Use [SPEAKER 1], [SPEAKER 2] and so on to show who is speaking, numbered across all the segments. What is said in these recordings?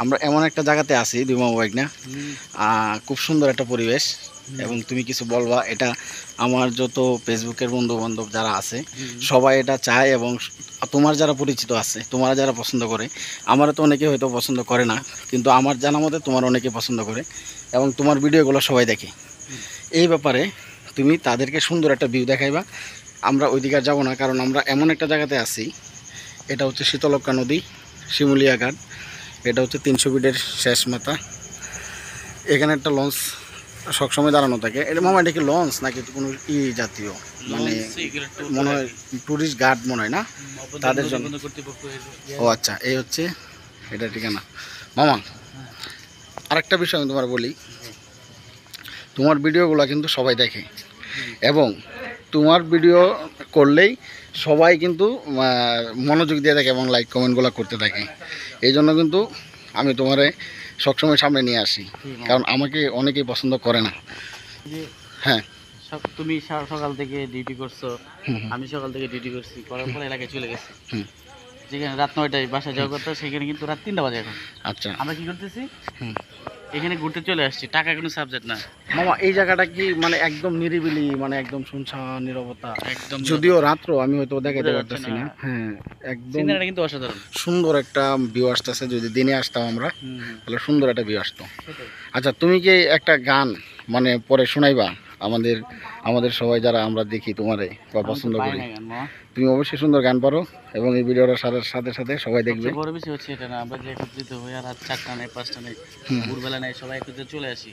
[SPEAKER 1] আমরা এমন একটা জায়গাতে আছি দুই মামা ভাই না, খুব সুন্দর একটা পরিবেশ। এবং তুমি কিছু বলবা, এটা আমার যত ফেসবুকের বন্ধু বান্ধব যারা আছে সবাই এটা চায়, এবং তোমার যারা পরিচিত আছে, তোমার যারা পছন্দ করে, আমারও তো অনেকে হয়তো পছন্দ করে না, কিন্তু আমার জানা মতে তোমার অনেকে পছন্দ করে এবং তোমার ভিডিওগুলো সবাই দেখে। এই ব্যাপারে তুমি তাদেরকে সুন্দর একটা ভিউ দেখাইবা। আমরা ওইদিকে যাব না, কারণ আমরা এমন একটা জায়গাতে আছি, এটা হচ্ছে শীতলক্ষ্যা নদী, শিমুলিয়া ঘাট। এটা হচ্ছে 300 ফিটের শেষ মাথা। এখানে একটা লঞ্চ সবসময় দাঁড়ানো থাকে। এটা মামা, এটা কি লঞ্চ নাকি কোনো জাতীয়, মানে মনে হয় টুরিস্ট গার্ড মনে হয় না তাদের জন্য? ও আচ্ছা, এই হচ্ছে এটা ঠিকানা। মামা, আরেকটা বিষয় আমি তোমার বলি, তোমার ভিডিওগুলো কিন্তু সবাই দেখে, এবং তোমার ভিডিও করলেই সবাই কিন্তু মনোযোগ দিয়ে থাকে এবং লাইক কমেন্টগুলো করতে থাকে। এই জন্য কিন্তু আমি তোমারে সবসময় সামনে নিয়ে আসি, কারণ আমাকে অনেকেই পছন্দ করে না। হ্যাঁ,
[SPEAKER 2] তুমি সকাল থেকে ডিউটি করছো, আমি সকাল থেকে ডিউটি করছি, করার পর এলাকায় চলে গেছি। যেখানে রাত 9টায় বাসায় যাওয়ার কথা, সেখানে কিন্তু রাত 3টা বাজে এখন।
[SPEAKER 1] আচ্ছা,
[SPEAKER 2] আমরা কি করতেছি, এখানে ঘুরতে চলে আসছি, টাকা কোনো সাবজেক্ট না।
[SPEAKER 1] মামা এই জায়গাটা কি মানে একদম নিরিবিলি, মানে একদম শুনশান নীরবতা, একদম, যদিও রাত্র আমি হয়তো দেখাতে পারতেছি না। হ্যাঁ, একদম
[SPEAKER 2] কিন্তু অসাধারণ
[SPEAKER 1] সুন্দর একটা ভিউ আসতেছে। যদি দিনে আসতাম আমরা, তাহলে সুন্দর একটা ভিউ আসতো। আচ্ছা, তুমি কি একটা গান মানে পরে শোনাইবা আমাদের আমাদের সবাই যারা আমরা দেখি তোমারে বা পছন্দ করি? তুমি অবশ্যই সুন্দর গান পারো, এবং এই ভিডিওটার সাথে সাথে সবাই দেখবে।
[SPEAKER 2] বড় বিষয় হচ্ছে এটা না, আমরা যে একত্রিত হই আর রাত 4টা নেই 5টা নেই ভোরবেলা নেই, সবাই একত্রিত চলে আসি,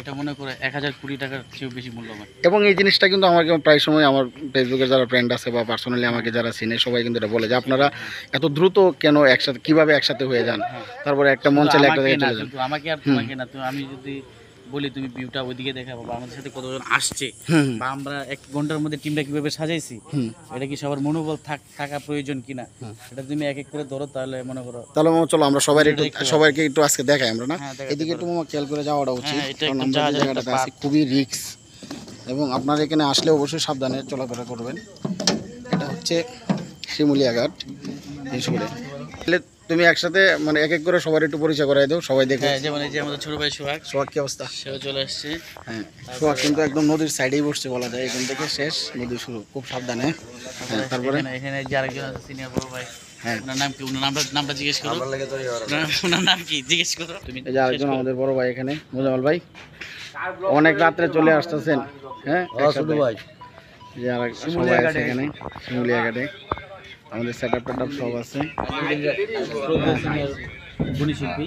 [SPEAKER 2] এটা মনে করে 1000 কোটি টাকার চেয়েও বেশি মূল্যবান।
[SPEAKER 1] এবং এই জিনিসটা কিন্তু আমাকে প্রায় সময় আমার ফেসবুকের যারা ফ্রেন্ড আছে বা পার্সোনালি আমাকে যারা চিনে, সবাই কিন্তু এটা বলে যে আপনারা এত দ্রুত কেন একসাথে, কিভাবে একসাথে হয়ে যান, তারপরে একটা মন চাইলে একটা জায়গায় চলে যান।
[SPEAKER 2] আমাকে আর তোমাকে না, আমি যদি বলি তুমি ভিউটা ওইদিকে দেখাবো, বা আমাদের সাথে কতজন আসছে, বা আমরা 1 ঘন্টার মধ্যে টিমটা কিভাবে সাজাইছি, এটা কি সবার মনোবল থাকা প্রয়োজন কিনা, এটা তুমি এক এক করে ধরো, তাহলে মনে করো।
[SPEAKER 1] তাহলে মামা চলো আমরা সবাইকে একটু আজকে দেখাই আমরা না, এদিকে একটু মামা খেয়াল করে যাওয়াটা উচিত, কারণ আমরা যে জায়গাটাতে আছি খুবই রিস্ক, এবং আপনারা এখানে আসলে অবশ্যই সাবধানে চলাফেরা করবেন। এটা হচ্ছে শিমুলিয়া ঘাট। তুমি একসাথে মানে এক এক করে সবার একটু পরিচয় করাই দাও, সবাই দেখো।
[SPEAKER 2] যেমন এই যে আমাদের ছোট ভাই সোহাগ।
[SPEAKER 1] সোহাগ কি অবস্থা?
[SPEAKER 2] সেও চলে আসছে।
[SPEAKER 1] হ্যাঁ, সোহাগ কিন্তু একদম নদীর সাইডেই বসছে বলা যায়, এখান থেকে শেষ নদী শুরু, খুব সাবধানে। হ্যাঁ, তারপরে
[SPEAKER 2] এখানে যে আরেকজন আছে সিনিয়র বড় ভাই, হ্যাঁ, ওনার নাম কি, ওনার নামটা জিজ্ঞেস করো, ওনার নাম কি জিজ্ঞেস করো তুমি।
[SPEAKER 1] এই যে আরেকজন আমাদের বড় ভাই এখানে, মোজাম্মেল ভাই, অনেক রাত্রে চলে আসতেছেন। হ্যাঁ, ছোট ভাই, যে আরেক সবাই আছে এখানে শিমুলিয়া ঘাটে, আমাদের সেটআপ টেটআপ সব আছে।
[SPEAKER 2] গুণী শিল্পী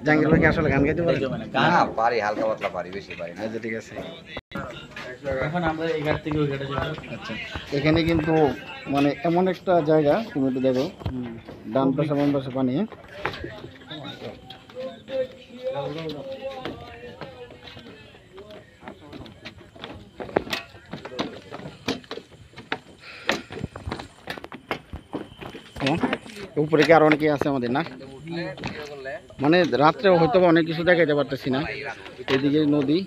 [SPEAKER 1] জাহাঙ্গীর ভাই কি আসলে গান গাইতে পারে?
[SPEAKER 3] পারি, হালকা পাতলা পারি, বেশি পারি না।
[SPEAKER 1] আচ্ছা, ঠিক আছে।
[SPEAKER 2] এখন আমরা এই ঘাট থেকে ওই ঘাটে যাব।
[SPEAKER 1] আচ্ছা, এখানে কিন্তু মানে এমন একটা জায়গা, তুমি একটু দেখো, ডান পাশে বাম পাশে পানি। উপরে কি আর অনেকে আছে আমাদের না, মানে রাত্রে হয়তো অনেক কিছু দেখাইতে পারতেছি না। এদিকে নদী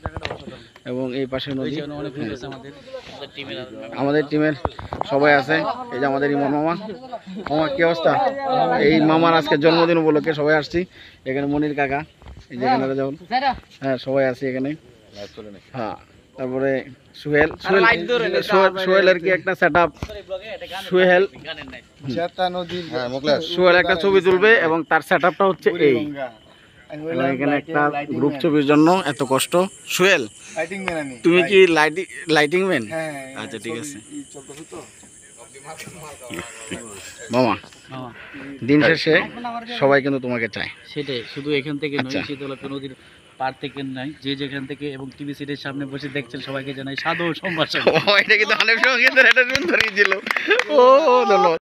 [SPEAKER 1] এবং এই পাশে নদী। আমাদের টিমের সবাই আছে। এই যে আমাদের ইমন মামা। মামা কি অবস্থা? এই মামার আজকে জন্মদিন উপলক্ষে সবাই আসছি। এখানে মনির কাকা, এই যে এখানে যেমন, হ্যাঁ সবাই আছি এখানে। হ্যাঁ, তারপরে সোহেলের কি একটা সেটআপ, সোহেল একটা ছবি তুলবে, এবং তার সেটআপটা হচ্ছে এই। এখানে একটা গ্রুপ ছবির জন্য এত কষ্ট। সোহেল, তুমি কি লাইটিং ম্যান? আচ্ছা, ঠিক আছে মামা, দিন শেষে সবাই কিন্তু তোমাকে চায়।
[SPEAKER 2] সেটাই, শুধু এখান থেকে নয়, শীতলক্ষ্যা নদীর পার থেকে নাই, যে যেখান থেকে এবং টিভি সিটের সামনে বসে দেখছেন সবাইকে জানাই সাদর সম্ভাষণ।
[SPEAKER 1] এটা কিন্তু অনেক সময় কিন্তু এটা সুন্দরই ছিল। ও